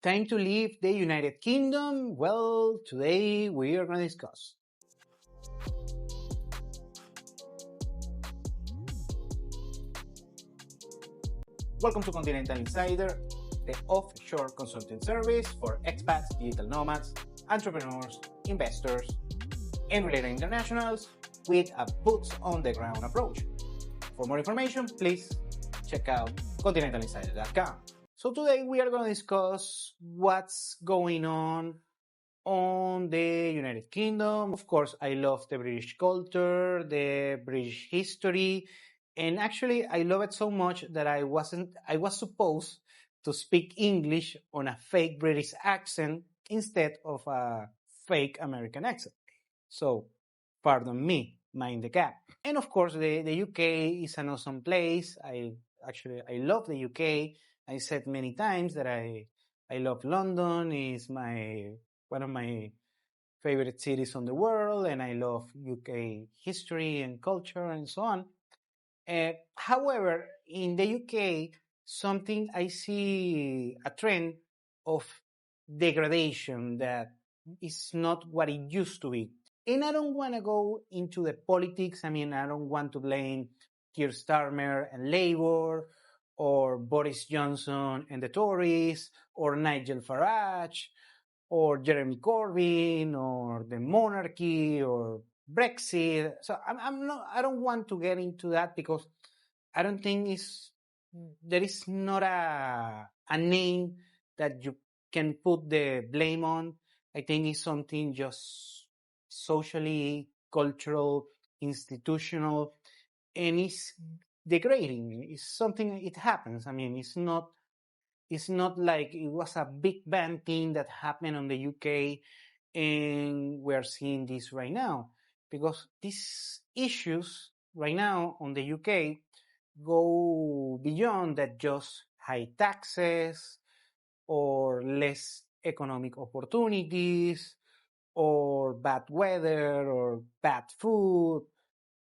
Time to leave the United Kingdom? Well, today we are going to discuss. Welcome to Continental Insider, the offshore consulting service for expats, digital nomads, entrepreneurs, investors, and related internationals with a boots on the ground approach. For more information, please check out continentalinsider.com. So today we are going to discuss what's going on the United Kingdom. Of course, I love the British culture, the British history, and actually I love it so much that I was supposed to speak English on a fake British accent instead of a fake American accent. So, pardon me, mind the gap. And of course, the UK is an awesome place. I love the UK. I said many times that I love London. It's one of my favorite cities on the world, and I love UK history and culture and so on. However, in the UK, something I see a trend of degradation that is not what it used to be. And I don't want to go into the politics. I mean, I don't want to blame Keir Starmer and Labour, or Boris Johnson and the Tories, or Nigel Farage, or Jeremy Corbyn, or the monarchy, or Brexit. So I don't want to get into that because I don't think there is not a name that you can put the blame on. I think it's something just socially, cultural, institutional, and it's degrading. It's something, it happens. I mean, it's not like it was a big bang thing that happened on the UK and we're seeing this right now, because these issues right now on the UK go beyond that just high taxes or less economic opportunities or bad weather or bad food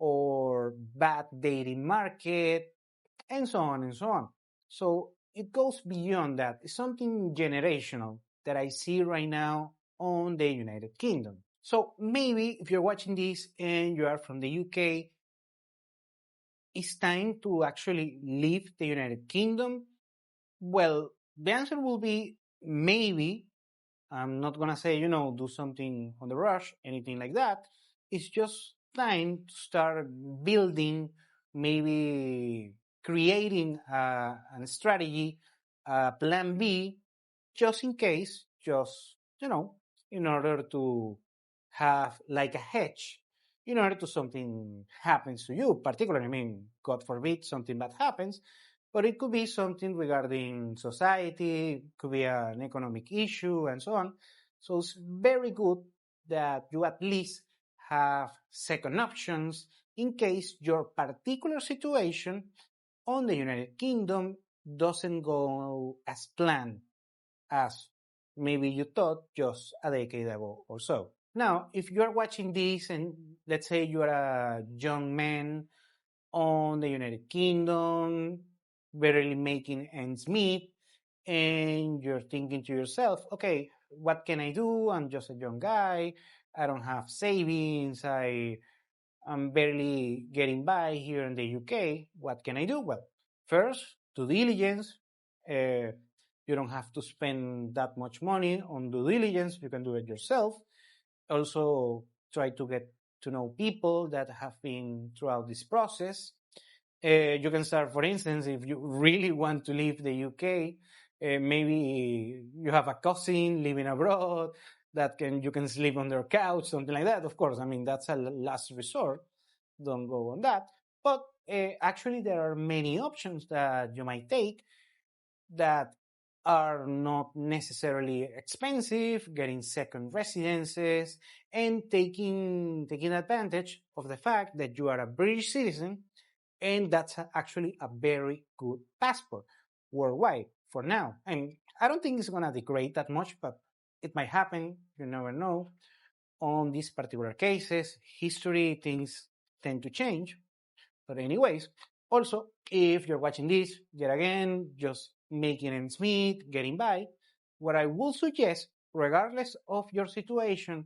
or bad dating market and so on and so on. So it goes beyond that. It's something generational that I see right now on the United Kingdom. So maybe if you're watching this and you are from the UK, it's time to actually leave the United Kingdom. Well, the answer will be maybe. I'm not going to say, do something on the rush, anything like that. It's just time to start building, maybe creating a strategy, a plan B, just in case, in order to have like a hedge, in order to something happens to you, particularly, I mean, God forbid something bad happens, but it could be something regarding society, could be an economic issue and so on. So it's very good that you at least have second options in case your particular situation on the United Kingdom doesn't go as planned, as maybe you thought just a decade ago or so. Now, if you are watching this and let's say you are a young man on the United Kingdom, barely making ends meet, and you're thinking to yourself, okay, what can I do? I'm just a young guy. I don't have savings. I'm barely getting by here in the UK. What can I do? Well, first, due diligence. You don't have to spend that much money on due diligence. You can do it yourself. Also, try to get to know people that have been throughout this process. You can start, for instance, if you really want to leave the UK, maybe you have a cousin living abroad you can sleep on their couch, something like that. Of course, I mean, that's a last resort. Don't go on that. But actually, there are many options that you might take that are not necessarily expensive, getting second residences, and taking advantage of the fact that you are a British citizen, and that's actually a very good passport worldwide for now. And I don't think it's going to degrade that much, but it might happen. You never know. On these particular cases, history, things tend to change. But anyways, also, if you're watching this, yet again, just making ends meet, getting by, what I will suggest, regardless of your situation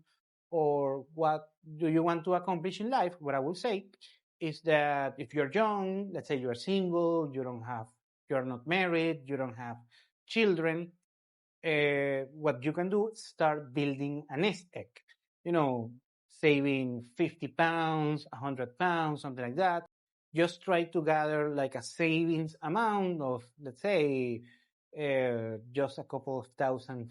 or what do you want to accomplish in life, what I will say is that if you're young, let's say you're single, you're not married, you don't have children, what you can do is start building a nest egg. You know, saving 50 pounds, 100 pounds, something like that. Just try to gather like a savings amount of, let's say, just a couple of £1,000,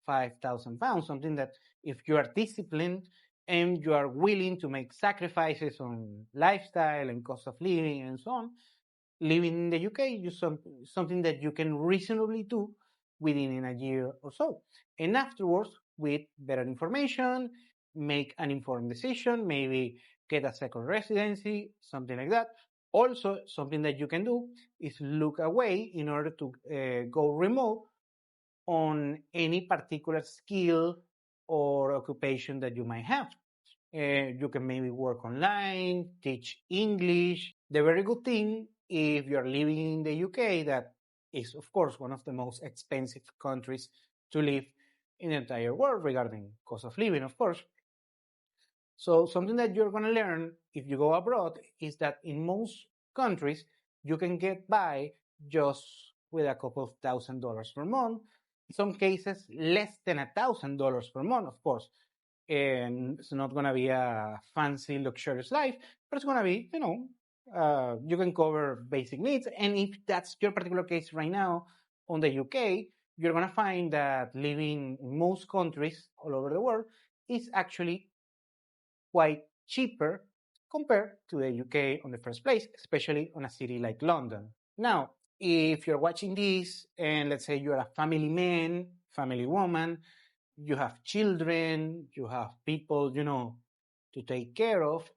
£5,000, something that if you are disciplined and you are willing to make sacrifices on lifestyle and cost of living and so on, living in the UK is something that you can reasonably do within a year or so. And afterwards, with better information, make an informed decision, maybe get a second residency, something like that. Also, something that you can do is look away in order to go remote on any particular skill or occupation that you might have. You can maybe work online, teach English. The very good thing, if you're living in the UK, that is, of course, one of the most expensive countries to live in the entire world regarding cost of living, of course. So something that you're going to learn if you go abroad is that in most countries, you can get by just with a couple of $1,000 per month. In some cases, less than $1,000 per month, of course. And it's not going to be a fancy, luxurious life, but it's going to be, you can cover basic needs. And if that's your particular case right now on the UK, you're going to find that living in most countries all over the world is actually quite cheaper compared to the UK on the first place, especially on a city like London. Now, if you're watching this and let's say you're a family man, family woman, you have children, you have people, to take care of,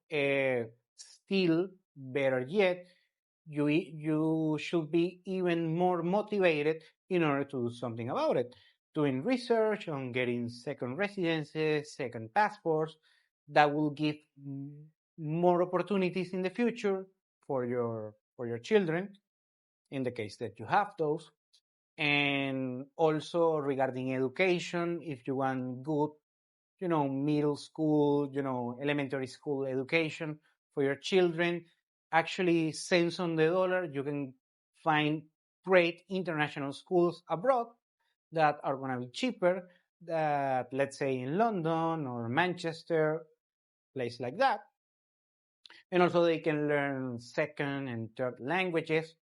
still better yet, you should be even more motivated in order to do something about it. Doing research on getting second residences, second passports, that will give more opportunities in the future for your children, in the case that you have those. And also regarding education, if you want good, middle school, elementary school education for your children, actually cents on the dollar, you can find great international schools abroad that are going to be cheaper, that let's say in London or Manchester, place like that. And also they can learn second and third languages.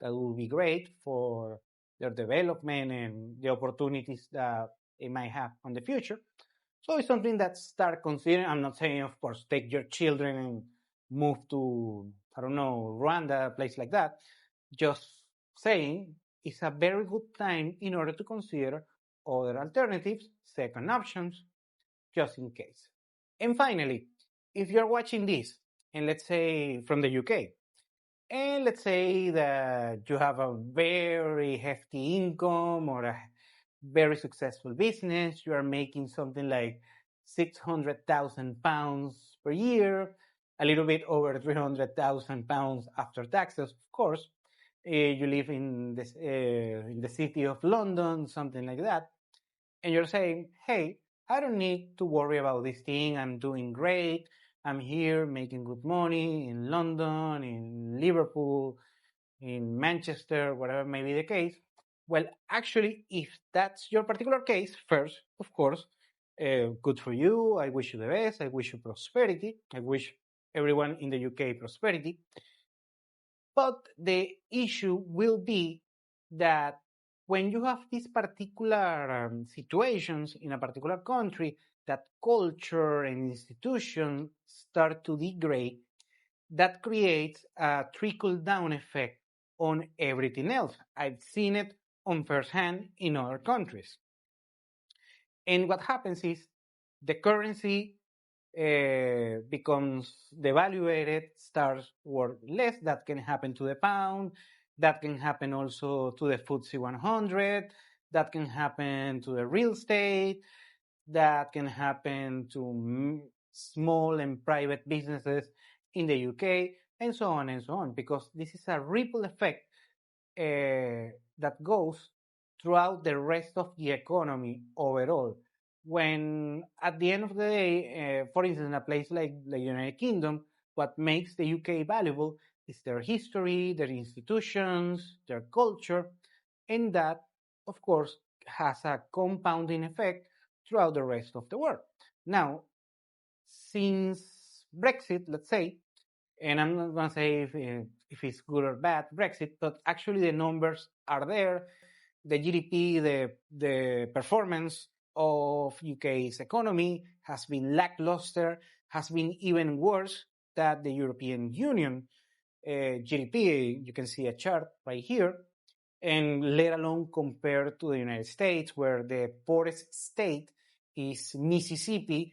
That will be great for their development and the opportunities that they might have in the future. So it's something that start considering. I'm not saying, of course, take your children and move to, I don't know, Rwanda, a place like that. Just saying it's a very good time in order to consider other alternatives, second options, just in case. And finally, if you're watching this, and let's say from the UK, and let's say that you have a very hefty income or a very successful business, you are making something like £600,000 per year, a little bit over £300,000 after taxes, of course. You live in the city of London, something like that, and you're saying, hey, I don't need to worry about this thing. I'm doing great. I'm here making good money in London, in Liverpool, in Manchester, whatever may be the case. Well, actually, if that's your particular case, first, of course, good for you. I wish you the best. I wish you prosperity. I wish everyone in the UK prosperity. But the issue will be that when you have these particular situations in a particular country, that culture and institutions start to degrade, that creates a trickle-down effect on everything else. I've seen it on first hand in other countries. And what happens is the currency becomes devaluated, starts worth less. That can happen to the pound. That can happen also to the FTSE 100. That can happen to the real estate. That can happen to small and private businesses in the UK, and so on and so on, because this is a ripple effect that goes throughout the rest of the economy overall. When at the end of the day, for instance, in a place like the United Kingdom, what makes the UK valuable is their history, their institutions, their culture, and that, of course, has a compounding effect throughout the rest of the world. Now, since Brexit, let's say, and I'm not going to say if it's good or bad Brexit, but actually the numbers are there. The GDP, the performance of UK's economy has been lackluster, has been even worse than the European Union GDP. You can see a chart right here, and let alone compared to the United States, where the poorest state is Mississippi,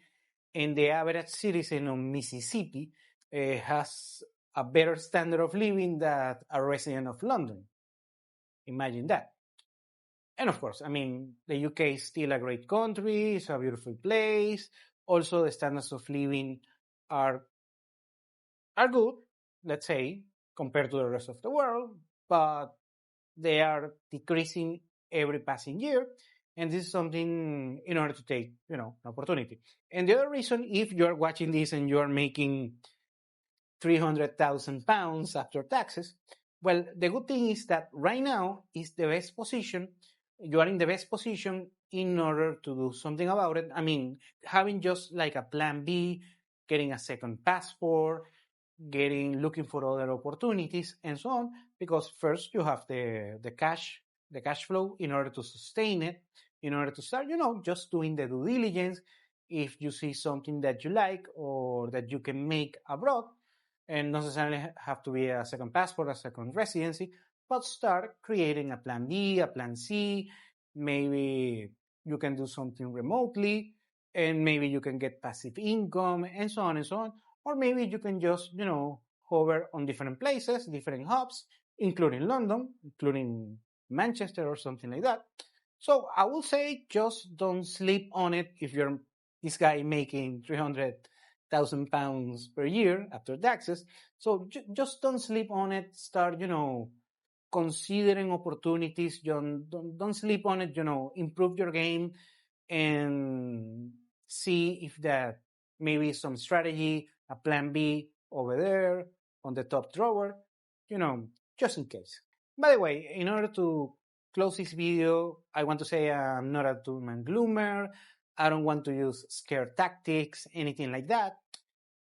and the average citizen of Mississippi has a better standard of living than a resident of London. Imagine that. And of course, I mean, the UK is still a great country, it's a beautiful place. Also, the standards of living are good, let's say, compared to the rest of the world, but they are decreasing every passing year. And this is something in order to take, an opportunity. And the other reason, if you're watching this and you're making £300,000 after taxes, well, the good thing is that right now is the best position. You are in the best position in order to do something about it. I mean, having just like a plan B, getting a second passport, looking for other opportunities and so on, because first you have the cash flow in order to sustain it, in order to start, just doing the due diligence. If you see something that you like or that you can make abroad, and not necessarily have to be a second passport, a second residency, but start creating a plan B, a plan C. Maybe you can do something remotely, and maybe you can get passive income and so on and so on. Or maybe you can just, hover on different places, different hubs, including London, including Manchester or something like that. So I will say just don't sleep on it if you're this guy making £300,000 per year after taxes. So just don't sleep on it. Start, considering opportunities. Don't sleep on it, improve your game and see if that maybe some strategy, a plan B over there on the top drawer, just in case. By the way, in order to close this video, I want to say I'm not a doom and gloomer. I don't want to use scare tactics, anything like that.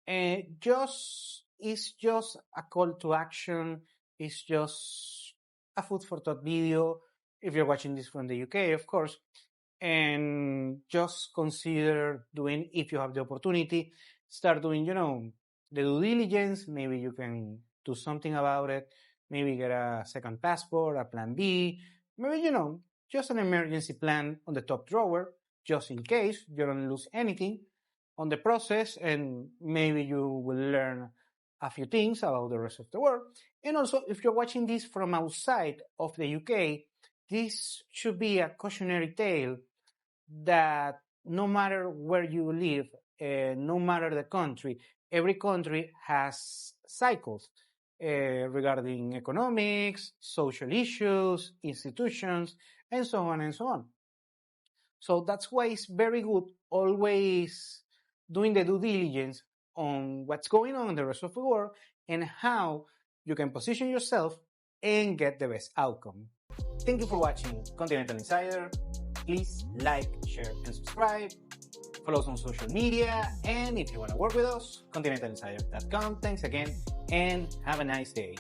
It's just a call to action. It's just a food for thought video. If you're watching this from the UK, of course. And just consider doing, if you have the opportunity, start doing, the due diligence. Maybe you can do something about it. Maybe get a second passport, a plan B. Maybe, just an emergency plan on the top drawer, just in case you don't lose anything on the process, and maybe you will learn a few things about the rest of the world. And also, if you're watching this from outside of the UK, this should be a cautionary tale that no matter where you live, no matter the country, every country has cycles regarding economics, social issues, institutions, and so on and so on. So that's why it's very good always doing the due diligence on what's going on in the rest of the world and how you can position yourself and get the best outcome. Thank you for watching Continental Insider. Please like, share, and subscribe. Follow us on social media. And if you want to work with us, continentalinsider.com. Thanks again, and have a nice day.